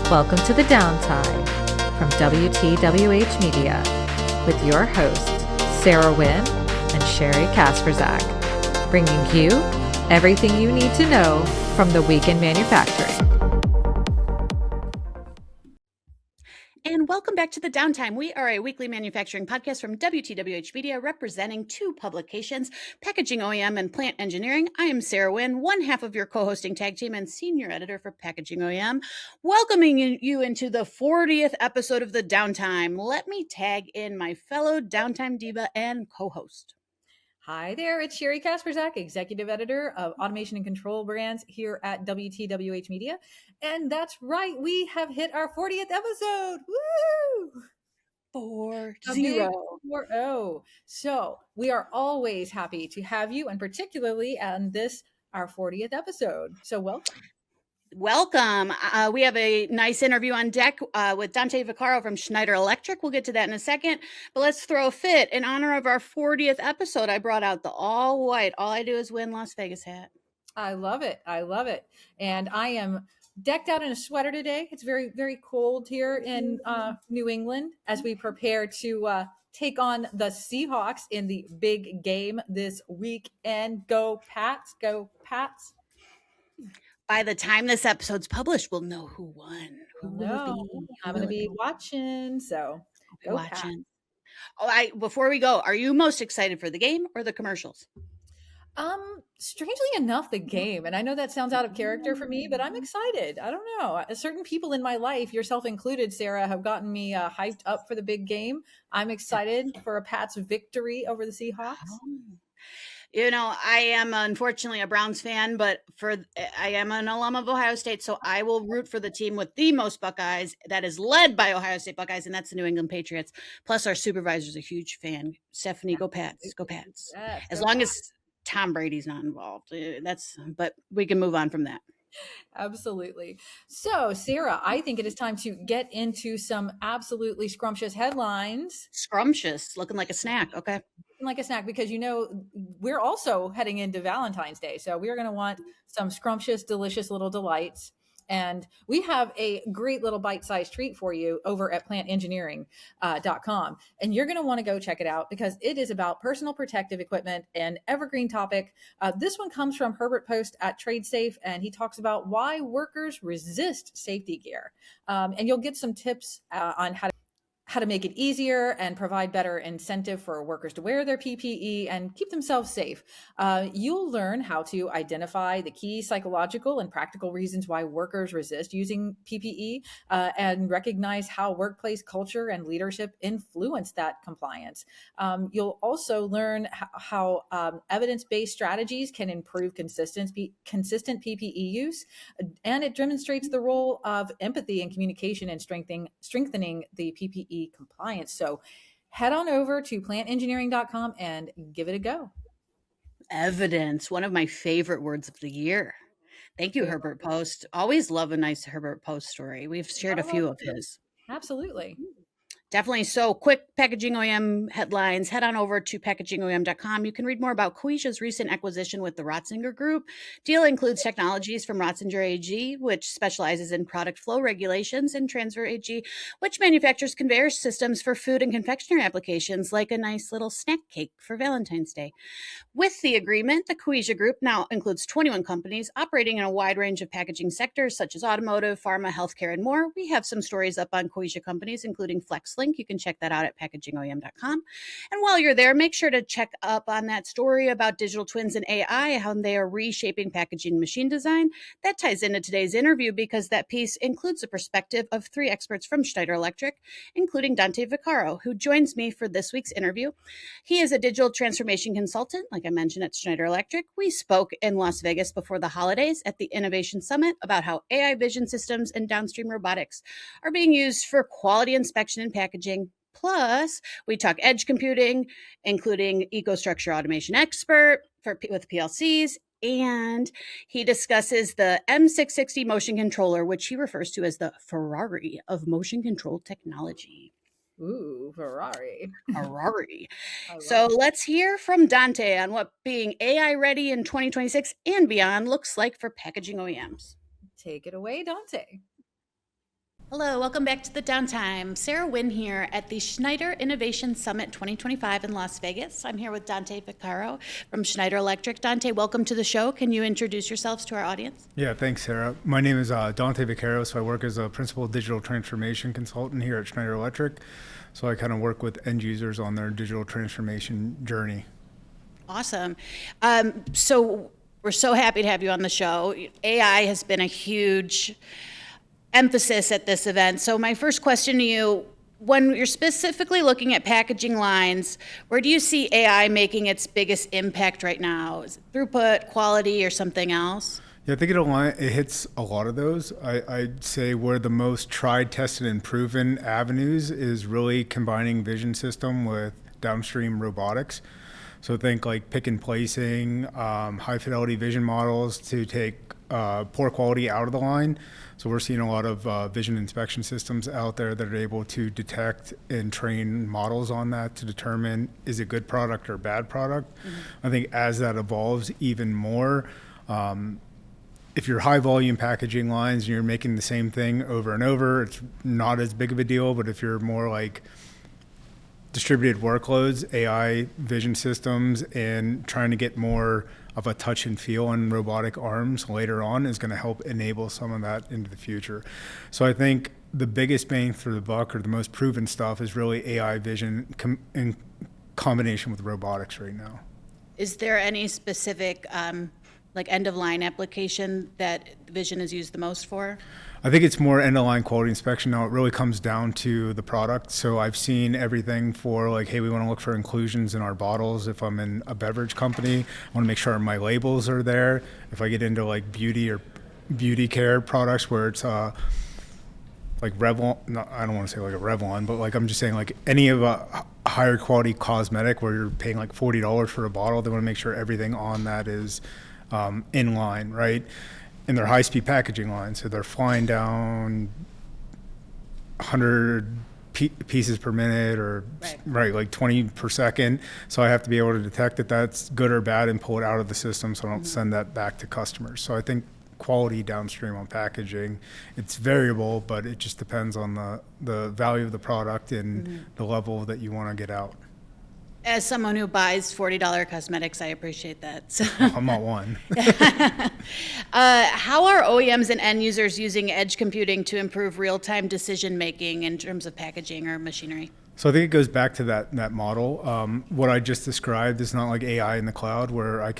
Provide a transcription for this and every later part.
Welcome to the Downtime from WTWH Media with your hosts, Sarah Wynn and Sherry Kasperzak, bringing you everything you need to know from the week in manufacturing. And welcome back to the Downtime. We are a weekly manufacturing podcast from WTWH Media representing two publications, Packaging OEM and Plant Engineering. I am Sarah Wynn, one half of your co-hosting tag team and senior editor for Packaging OEM, welcoming you into the 40th episode of the Downtime. Let me tag in my fellow Downtime Diva and co-host. Hi there, it's Sherry Kasperzak, Executive Editor of Automation and Control Brands here at WTWH Media. And that's right, we have hit our 40th episode. Woo! 4-0. So we are always happy to have you, and particularly on this, our 40th episode. So welcome. We have a nice interview on deck with Dante Vaccaro from Schneider Electric. We'll get to that in a second, but let's throw a fit. In honor of our 40th episode, I brought out the all white, all I do is win Las Vegas hat. I love it. And I am decked out in a sweater today. It's very, very cold here in New England as we prepare to take on the Seahawks in the big game this weekend. Go Pats, go Pats. By the time this episode's published, we'll know who won. I'm going to be watching, so go watching. Before we go, are you most excited for the game or the commercials? Strangely enough, the game. And I know that sounds out of character for me, but I'm excited. I don't know. Certain people in my life, yourself included, Sarah, have gotten me hyped up for the big game. I'm excited for a Pats victory over the Seahawks. You know, I am unfortunately a Browns fan, but I am an alum of Ohio State, so I will root for the team with the most Buckeyes that is led by Ohio State Buckeyes, and that's the New England Patriots. Plus, our supervisor's a huge fan. Stephanie, go Pats, go Pats. Yes, as long as Tom Brady's not involved, but we can move on from that. Absolutely. So, Sarah, I think it is time to get into some absolutely scrumptious headlines. Scrumptious, looking like a snack. Okay. Like a snack, because we're also heading into Valentine's Day, so we're going to want some scrumptious, delicious little delights. And we have a great little bite-sized treat for you over at plantengineering.com. And you're going to want to go check it out because it is about personal protective equipment, an evergreen topic. This one comes from Herbert Post at TradeSafe, and he talks about why workers resist safety gear. And you'll get some tips on how to make it easier and provide better incentive for workers to wear their PPE and keep themselves safe. You'll learn how to identify the key psychological and practical reasons why workers resist using PPE and recognize how workplace culture and leadership influence that compliance. You'll also learn how evidence-based strategies can improve consistent PPE use, and it demonstrates the role of empathy and communication in strengthening the PPE compliance. So head on over to plantengineering.com and give it a go. Evidence, one of my favorite words of the year. Thank you, Herbert Post. Always love a nice Herbert Post story. We've shared a few of his. Absolutely. Definitely. So quick Packaging OEM headlines. Head on over to packagingoem.com. You can read more about Quisha's recent acquisition with the Rotzinger Group. Deal includes technologies from Rotzinger AG, which specializes in product flow regulations, and Transfer AG, which manufactures conveyor systems for food and confectionery applications, like a nice little snack cake for Valentine's Day. With the agreement, the Quisha Group now includes 21 companies operating in a wide range of packaging sectors, such as automotive, pharma, healthcare, and more. We have some stories up on Quisha companies, including FlexLink. You can check that out at packagingoem.com. And while you're there, make sure to check up on that story about digital twins and AI, how they are reshaping packaging machine design. That ties into today's interview because that piece includes the perspective of three experts from Schneider Electric, including Dante Vaccaro, who joins me for this week's interview. He is a digital transformation consultant, like I mentioned, at Schneider Electric. We spoke in Las Vegas before the holidays at the Innovation Summit about how AI vision systems and downstream robotics are being used for quality inspection and packaging. Plus, we talk edge computing, including EcoStruxure Automation Expert with PLCs, and he discusses the M660 motion controller, which he refers to as the Ferrari of motion control technology. Ooh, Ferrari. So let's hear from Dante on what being AI ready in 2026 and beyond looks like for packaging OEMs. Take it away, Dante. Hello, welcome back to the Downtime. Sarah Wynn here at the Schneider Innovation Summit 2025 in Las Vegas. I'm here with Dante Vaccaro from Schneider Electric. Dante, welcome to the show. Can you introduce yourselves to our audience? Yeah, thanks, Sarah. My name is Dante Vaccaro, so I work as a principal digital transformation consultant here at Schneider Electric. So I kind of work with end users on their digital transformation journey. Awesome. So we're so happy to have you on the show. AI has been a huge emphasis at this event. So my first question to you, when you're specifically looking at packaging lines, where do you see AI making its biggest impact right now? Is it throughput, quality, or something else? Yeah, I think it hits a lot of those. I'd say where the most tried, tested, and proven avenues is really combining vision system with downstream robotics. So think like pick and placing, high fidelity vision models to take poor quality out of the line. So we're seeing a lot of vision inspection systems out there that are able to detect and train models on that to determine is it good product or bad product. Mm-hmm. I think as that evolves even more, if you're high volume packaging lines and you're making the same thing over and over, it's not as big of a deal. But if you're more like distributed workloads, AI vision systems, and trying to get more of a touch and feel on robotic arms later on is going to help enable some of that into the future. So I think the biggest bang for the buck or the most proven stuff is really AI vision in combination with robotics right now. Is there any specific like end-of-line application that vision is used the most for? I think it's more end-of-line quality inspection now. It really comes down to the product. So I've seen everything for like, hey, we want to look for inclusions in our bottles. If I'm in a beverage company, I want to make sure my labels are there. If I get into like beauty or beauty care products where it's like Revlon, no, I don't want to say like a Revlon, but like I'm just saying like any of a higher quality cosmetic where you're paying like $40 for a bottle, they want to make sure everything on that is in line, right? And they're high-speed packaging lines, so they're flying down 100 pieces per minute or right like 20 per second. So I have to be able to detect that that's good or bad and pull it out of the system so I don't send that back to customers. So I think quality downstream on packaging, it's variable, but it just depends on the value of the product and the level that you want to get out. As someone who buys $40 cosmetics, I appreciate that. So. I'm not one. How are OEMs and end users using edge computing to improve real-time decision-making in terms of packaging or machinery? So I think it goes back to that model. What I just described is not like AI in the cloud where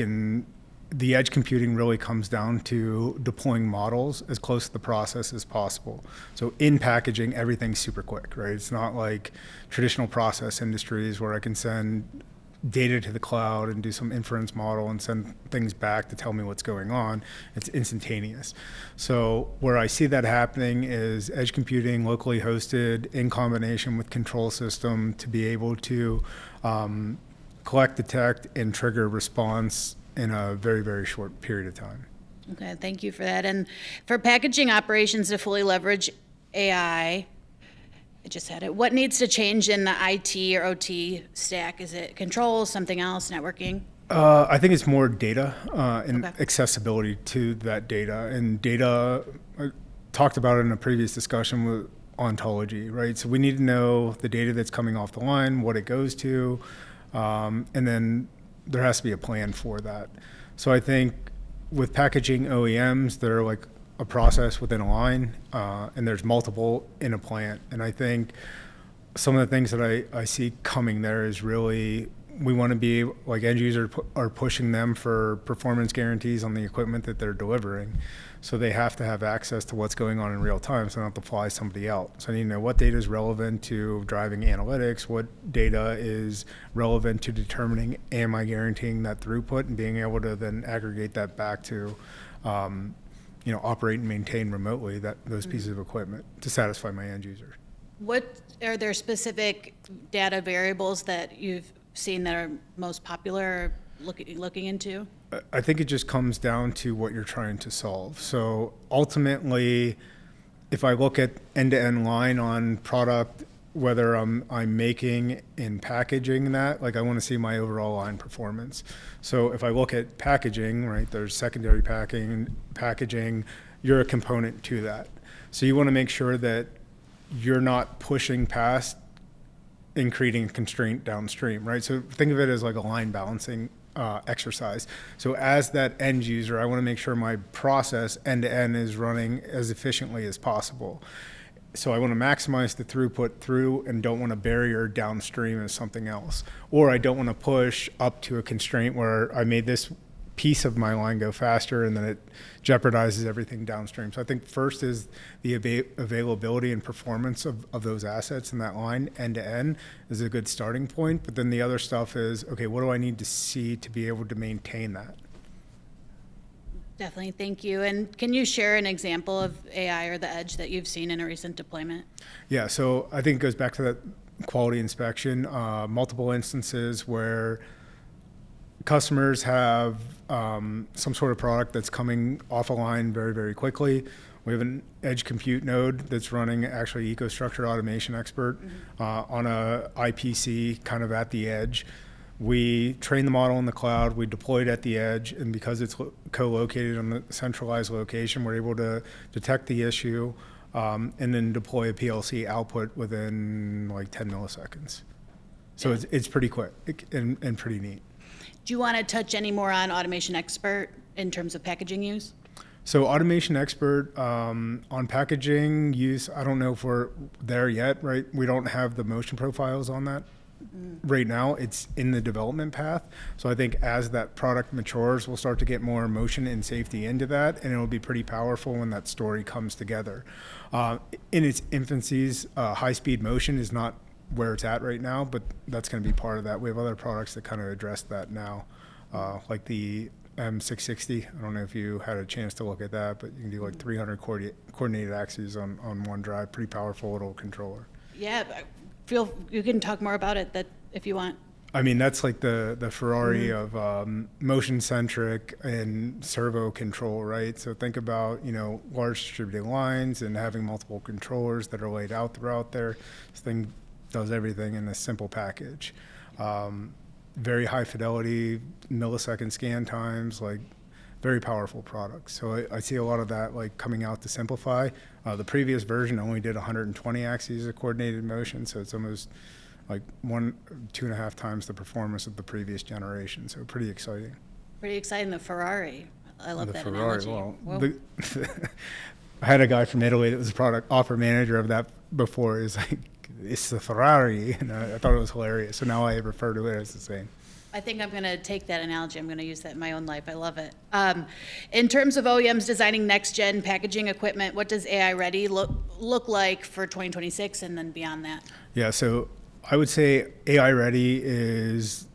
the edge computing really comes down to deploying models as close to the process as possible. So in packaging, everything's super quick, right? It's not like traditional process industries where I can send data to the cloud and do some inference model and send things back to tell me what's going on. It's instantaneous. So where I see that happening is edge computing, locally hosted, in combination with control system to be able to collect, detect, and trigger response in a very, very short period of time. Okay, thank you for that. And for packaging operations to fully leverage AI, I just had it. What needs to change in the IT or OT stack? Is it controls, something else, networking? I think it's more data and accessibility to that data. And data, I talked about it in a previous discussion with ontology, right? So we need to know the data that's coming off the line, what it goes to, and then there has to be a plan for that. So I think with packaging OEMs, they're like a process within a line, and there's multiple in a plant. And I think some of the things that I see coming there is really, we want to be like end users are pushing them for performance guarantees on the equipment that they're delivering. So they have to have access to what's going on in real time so they don't have to fly somebody out. So I need to know what data is relevant to driving analytics, what data is relevant to determining am I guaranteeing that throughput, and being able to then aggregate that back to operate and maintain remotely those pieces of equipment to satisfy my end user. What are there specific data variables that you've seen that are most popular or looking into? I think it just comes down to what you're trying to solve. So ultimately, if I look at end-to-end line on product, whether I'm making and packaging that, like I want to see my overall line performance. So if I look at packaging, right, there's secondary packaging, you're a component to that. So you want to make sure that you're not pushing past and creating a constraint downstream, right? So think of it as like a line balancing exercise. So as that end user, I want to make sure my process end to end is running as efficiently as possible. So I want to maximize the throughput through and don't want a barrier downstream as something else. Or I don't want to push up to a constraint where I made this piece of my line go faster and then it jeopardizes everything downstream. So I think first is the availability and performance of those assets in that line end to end is a good starting point. But then the other stuff is, okay, what do I need to see to be able to maintain that? Definitely, thank you. And can you share an example of AI or the edge that you've seen in a recent deployment? Yeah, so I think it goes back to that quality inspection, multiple instances where customers have some sort of product that's coming off a line very, very quickly. We have an edge compute node that's running actually EcoStruxure Automation Expert on a IPC kind of at the edge. We train the model in the cloud, we deploy it at the edge, and because it's co-located on a centralized location, we're able to detect the issue and then deploy a PLC output within like 10 milliseconds. So it's pretty quick and pretty neat. Do you want to touch any more on Automation Expert in terms of packaging use? So Automation Expert on packaging use, I don't know if we're there yet, right? We don't have the motion profiles on that. Right now, it's in the development path. So I think as that product matures, we'll start to get more motion and safety into that, and it'll be pretty powerful when that story comes together. In its infancies, high-speed motion is not where it's at right now, but that's going to be part of that. We have other products that kind of address that now, like the M660. I don't know if you had a chance to look at that, but you can do like 300 coordinated axes on one drive. Pretty powerful little controller. Yeah, you can talk more about it if you want. I mean, that's like the Ferrari of motion-centric and servo control, right? So think about, large distributed lines and having multiple controllers that are laid out throughout there. This thing does everything in a simple package. Very high fidelity, millisecond scan times, like very powerful products. So I see a lot of that like coming out to simplify. The previous version only did 120 axes of coordinated motion, so it's almost like 2.5 times the performance of the previous generation. So pretty exciting. Pretty exciting, the Ferrari. I love that Ferrari, analogy. I had a guy from Italy that was a product offer manager of that before. He's like, it's the Ferrari, and I thought it was hilarious. So now I refer to it as the same. I think I'm going to take that analogy. I'm going to use that in my own life. I love it. In terms of OEMs designing next-gen packaging equipment, what does AI ready look like for 2026 and then beyond that? Yeah, so I would say AI ready is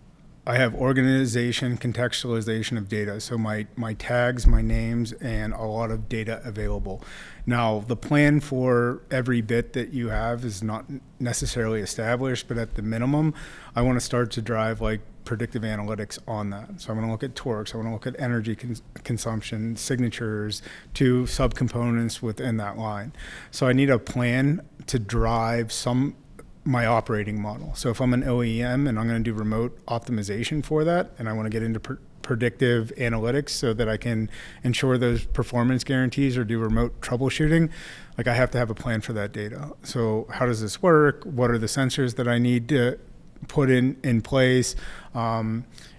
I have organization, contextualization of data. So my tags, my names, and a lot of data available. Now, the plan for every bit that you have is not necessarily established, but at the minimum, I want to start to drive like predictive analytics on that. So I want to look at torques, I want to look at energy consumption, signatures, to subcomponents within that line. So I need a plan to drive my operating model. So if I'm an OEM and I'm going to do remote optimization for that, and I want to get into predictive analytics so that I can ensure those performance guarantees or do remote troubleshooting, like I have to have a plan for that data. So how does this work? What are the sensors that I need to put in place?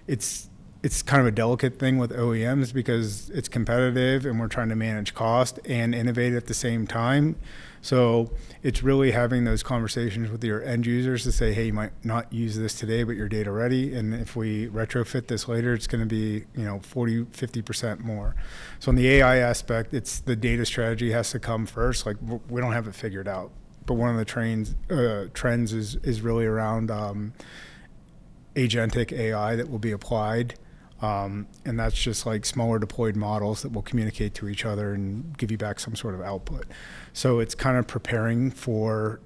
It's kind of a delicate thing with OEMs because it's competitive and we're trying to manage cost and innovate at the same time. So it's really having those conversations with your end users to say, hey, you might not use this today, but you're data ready. And if we retrofit this later, it's going to be 40, 50% more. So in the AI aspect, it's the data strategy has to come first. Like we don't have it figured out. But one of the trends is really around agentic AI that will be applied. And that's just like smaller deployed models that will communicate to each other and give you back some sort of output. So it's kind of preparing for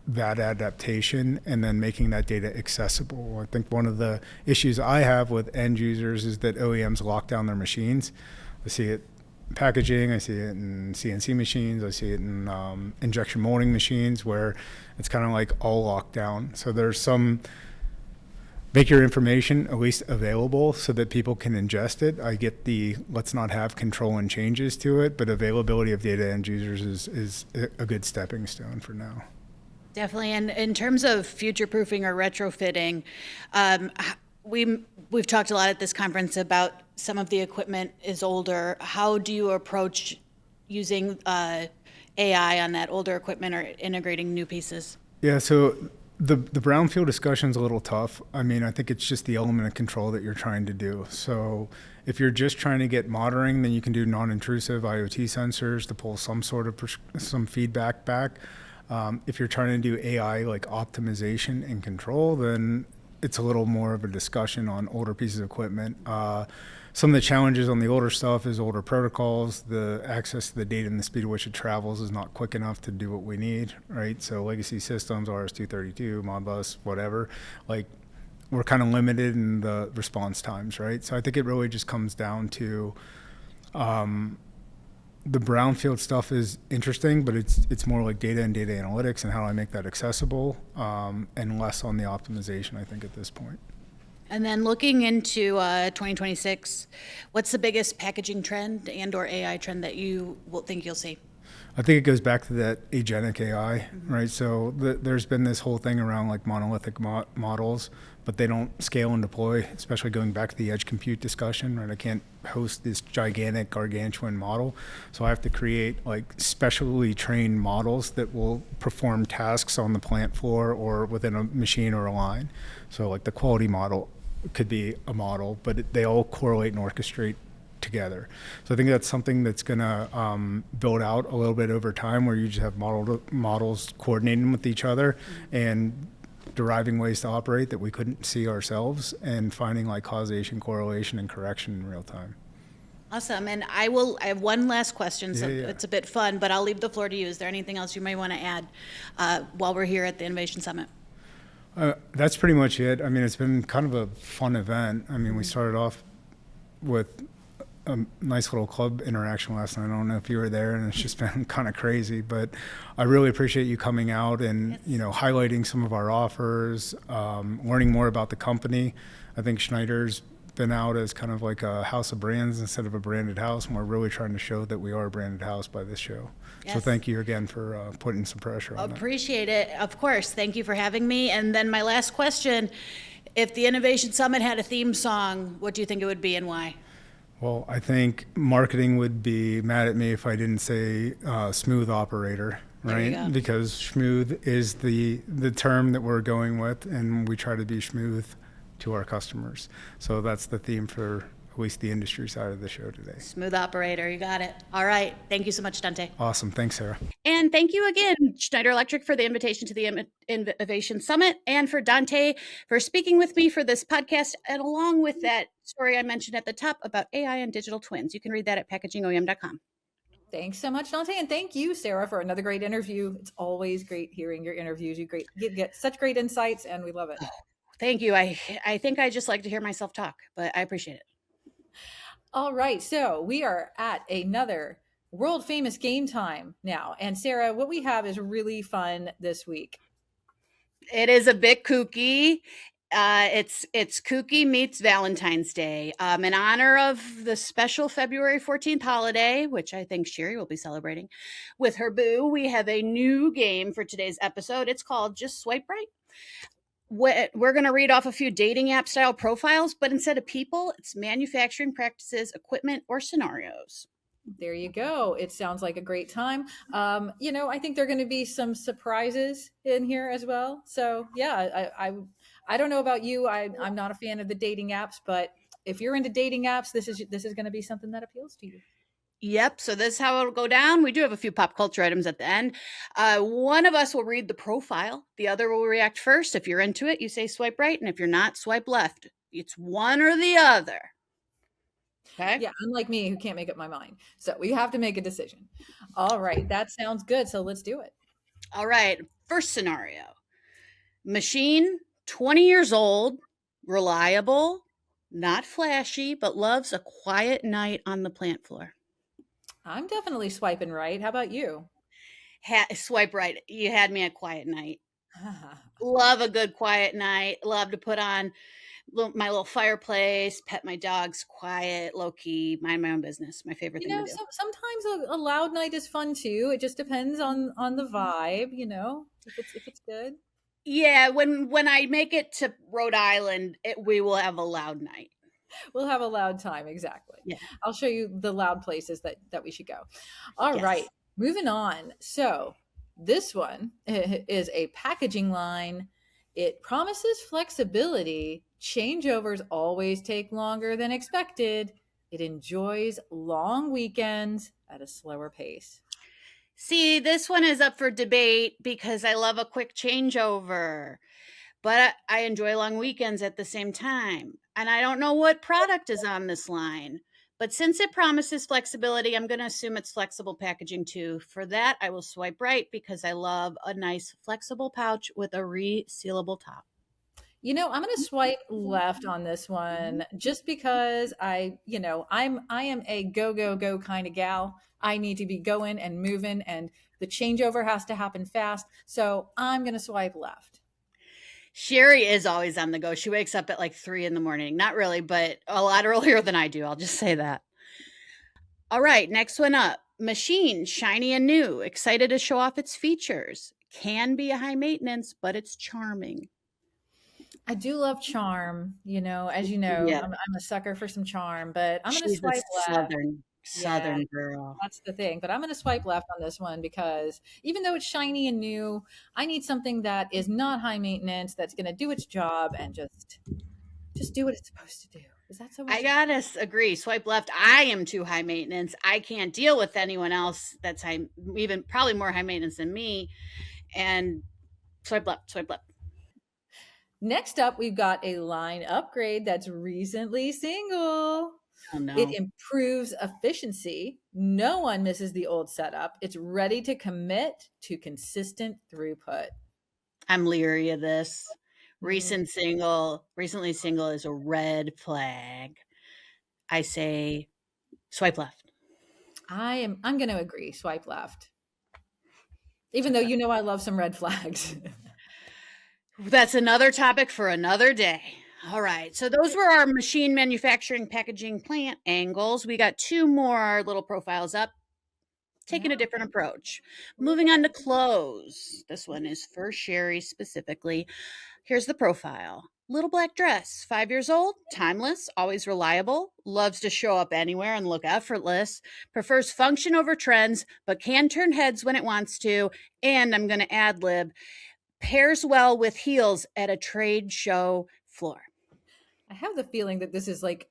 that adaptation and then making that data accessible. I think one of the issues I have with end users is that OEMs lock down their machines. I see it in packaging, I see it in CNC machines, I see it in injection molding machines where it's kind of like all locked down. So there's some make your information at least available so that people can ingest it. I get the let's not have control and changes to it, but availability of data end users is a good stepping stone for now. Definitely. And in terms of future proofing or retrofitting, um, we've talked a lot at this conference about some of the equipment is older. How do you approach using AI on that older equipment or integrating new pieces? Yeah, so the brownfield discussion is a little tough. I mean, I think it's just the element of control that you're trying to do. So if you're just trying to get monitoring, then you can do non-intrusive IoT sensors to pull some sort of some feedback back. If you're trying to do AI like optimization and control, then it's a little more of a discussion on older pieces of equipment. Some of the challenges on the older stuff is older protocols. The access to the data and the speed at which it travels is not quick enough to do what we need, right? So legacy systems, RS-232, Modbus, whatever, like we're kind of limited in the response times, right? So I think it really just comes down to the brownfield stuff is interesting, but it's more like data and data analytics and how do I make that accessible, and less on the optimization, I think, at this point. And then looking into 2026, what's the biggest packaging trend and or AI trend that you will think you'll see? I think it goes back to that agentic AI, right? So there's been this whole thing around like monolithic models, but they don't scale and deploy, especially going back to the edge compute discussion, right? I can't host this gigantic gargantuan model. So I have to create like specially trained models that will perform tasks on the plant floor or within a machine or a line. So like the quality model could be a model, but they all correlate and orchestrate together. So I think that's something that's going to build out a little bit over time, where you just have models coordinating with each other and deriving ways to operate that we couldn't see ourselves, and finding like causation, correlation, and correction in real time. Awesome. And I have one last question, so Yeah. it's a bit fun, but I'll leave the floor to you. Is there anything else you may want to add while we're here at the Innovation Summit? That's pretty much it. I mean, it's been kind of a fun event. I mean, we started off with a nice little club interaction last night. I don't know if you were there, and it's just been kind of crazy, but I really appreciate you coming out and, you know, highlighting some of our offers, learning more about the company. I think Schneider's been out as kind of like a house of brands instead of a branded house, and we're really trying to show that we are a branded house by this show. So Yes. thank you again for putting some pressure on that. Appreciate it. Of course. Thank you for having me. And then my last question, if the Innovation Summit had a theme song, what do you think it would be and why? Well, I think marketing would be mad at me if I didn't say smooth operator, There you right? go. Because smooth is the term that we're going with, and we try to be smooth to our customers. So that's the theme for at least the industry side of the show today. Smooth operator. You got it. All right. Thank you so much, Dante. Awesome. Thanks, Sarah. And thank you again, Schneider Electric, for the invitation to the Innovation Summit, and for Dante for speaking with me for this podcast, and along with that story I mentioned at the top about AI and digital twins. You can read that at packagingoem.com. Thanks so much, Dante, and thank you, Sarah, for another great interview. It's always great hearing your interviews. You get such great insights, and we love it. Thank you. I think I just like to hear myself talk, but I appreciate it. All right, so we are at another world famous game time now, and Sarah, what we have is really fun this week. It is a bit kooky. It's kooky meets Valentine's Day. In honor of the special February 14th holiday, which I think Sherry will be celebrating with her boo, we have a new game for today's episode. It's called Just Swipe Right. We're going to read off a few dating app style profiles, but instead of people, it's manufacturing practices, equipment, or scenarios. There you go. It sounds like a great time. I think there are going to be some surprises in here as well. So yeah, I don't know about you. I'm not a fan of the dating apps, but if you're into dating apps, this is going to be something that appeals to you. Yep. So this is how it'll go down. We do have a few pop culture items at the end. One of us will read the profile. The other will react first. If you're into it, you say swipe right. And if you're not, swipe left. It's one or the other. Okay. Yeah, unlike me who can't make up my mind. So we have to make a decision. All right. That sounds good. So let's do it. All right. First scenario. Machine, 20 years old, reliable, not flashy, but loves a quiet night on the plant floor. I'm definitely swiping right. How about you? Swipe right. You had me at quiet night. Love a good quiet night. Love to put on my little fireplace, pet my dogs, quiet, low key, mind my own business. My favorite You thing to know, do. sometimes a loud night is fun too. It just depends on the vibe, you know, if it's good. Yeah, when I make it to Rhode Island, we will have a loud night. We'll have a loud time. Exactly. Yeah. I'll show you the loud places that we should go. All right, Yes. moving on. So this one is a packaging line. It promises flexibility. Changeovers always take longer than expected. It enjoys long weekends at a slower pace. See, this one is up for debate because I love a quick changeover, but I enjoy long weekends at the same time. And I don't know what product is on this line, but since it promises flexibility, I'm going to assume it's flexible packaging too. For that, I will swipe right because I love a nice flexible pouch with a resealable top. You know, I'm going to swipe left on this one just because I am a go kind of gal. I need to be going and moving and the changeover has to happen fast. So I'm going to swipe left. Sherry is always on the go. She wakes up at like 3 in the morning. Not really, but a lot earlier than I do. I'll just say that. All right, next one up. Machine, shiny and new. Excited to show off its features. Can be a high maintenance, but it's charming. I do love charm, you know, as you know, Yeah, I'm a sucker for some charm, but I'm going to she's a swipe left. Yeah, southern girl. that's the thing. But I'm going to swipe left on this one because even though it's shiny and new, I need something that is not high maintenance, that's going to do its job and just do what it's supposed to do. Is that so I much fun? gotta agree. Swipe left. I am too high maintenance. I can't deal with anyone else that's high, even probably more high maintenance than me. And swipe left. Swipe left. Next up, we've got a line upgrade that's recently single. Oh It no, improves efficiency. No one misses the old setup. It's ready to commit to consistent throughput. I'm leery of this. Mm, Recently single is a red flag. I say swipe left. I'm going to agree. Swipe left. Even Swipe though left. you know I love some red flags. That's another topic for another day. All right. So those were our machine manufacturing packaging plant angles. We got two more little profiles up, taking Yeah. a different approach. What do we Moving got? on to clothes. This one is for Sherry specifically. Here's the profile. Little black dress, 5 years old, timeless, always reliable, loves to show up anywhere and look effortless, prefers function over trends, but can turn heads when it wants to. And I'm going to ad lib, pairs well with heels at a trade show floor. I have the feeling that this is like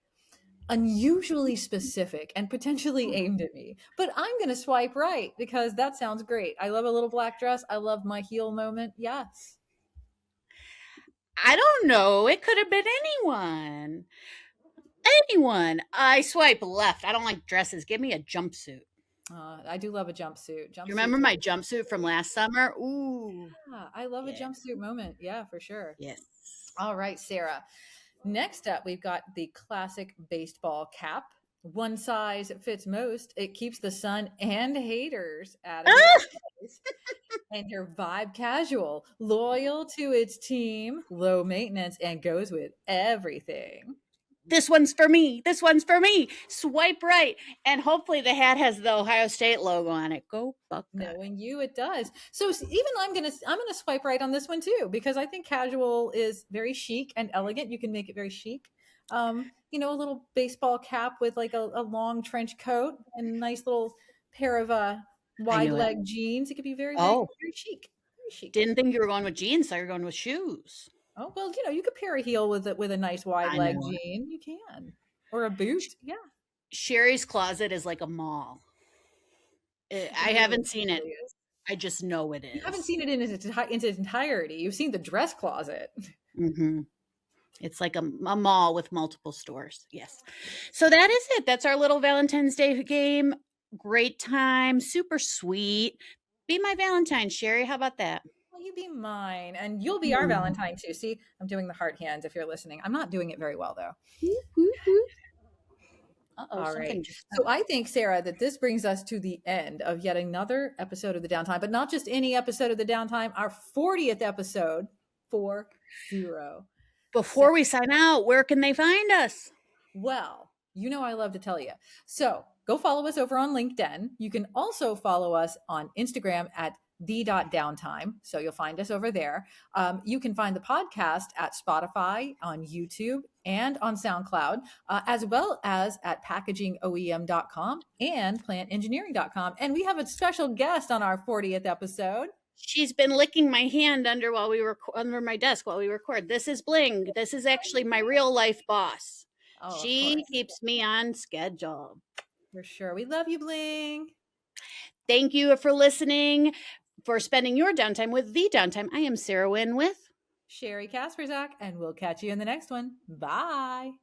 unusually specific and potentially aimed at me. But I'm going to swipe right because that sounds great. I love a little black dress. I love my heel moment. Yes. I don't know. It could have been anyone. Anyone. I swipe left. I don't like dresses. Give me a jumpsuit. I do love a jumpsuit. Do you remember Jumpsuits are my jumpsuit from last summer? Ooh. yeah, I love a Yeah. jumpsuit moment. Yeah, for sure. Yes. All right, Sarah. Next up, we've got the classic baseball cap. One size fits most. It keeps the sun and haters out of your face. And your vibe casual, loyal to its team, low maintenance, and goes with everything. This one's for me. This one's for me. Swipe right. And hopefully the hat has the Ohio State logo on it. Go Buckeye. Knowing you, it does. So even I'm gonna swipe right on this one too because I think casual is very chic and elegant. You can make it very chic. You know, a little baseball cap with like a long trench coat and a nice little pair of I wide knew it. leg jeans. It could be very, very, Oh, very chic. Very chic. didn't think you were going with jeans. So you're going with shoes. Oh well, you know, you could pair a heel with a nice wide I leg know it. jean. You can, or a boot. Yeah, Sherry's closet is like a mall. I haven't seen it. really is. I just know it You haven't is. seen it in its entirety. You've seen the dress closet. Mm-hmm. It's like a mall with multiple stores. Yes. So that is it. That's our little Valentine's Day game. Great time. Super sweet. Be my Valentine, Sherry. How about that? Will you be mine? And you'll be our Valentine too. See, I'm doing the heart hands if you're listening. I'm not doing it very well though. Uh-oh, All right. something just So I think, Sarah, that this brings us to the end of yet another episode of the Downtime, but not just any episode of the Downtime, our 40th episode, 40. Before we sign out, where can they find us? Well, you know I love to tell you. So go follow us over on LinkedIn. You can also follow us on Instagram at the.downtime. So you'll find us over there. You can find the podcast at Spotify, on YouTube, and on SoundCloud, as well as at packagingoem.com and plantengineering.com. And we have a special guest on our 40th episode. She's been licking my hand under my desk while we record. This is Bling. This is actually my real life boss. Oh, she keeps me on schedule. For sure. We love you, Bling. Thank you for listening, for spending your downtime with The Downtime. I am Sarah Wynn with Sherry Kasperzak, and we'll catch you in the next one. Bye.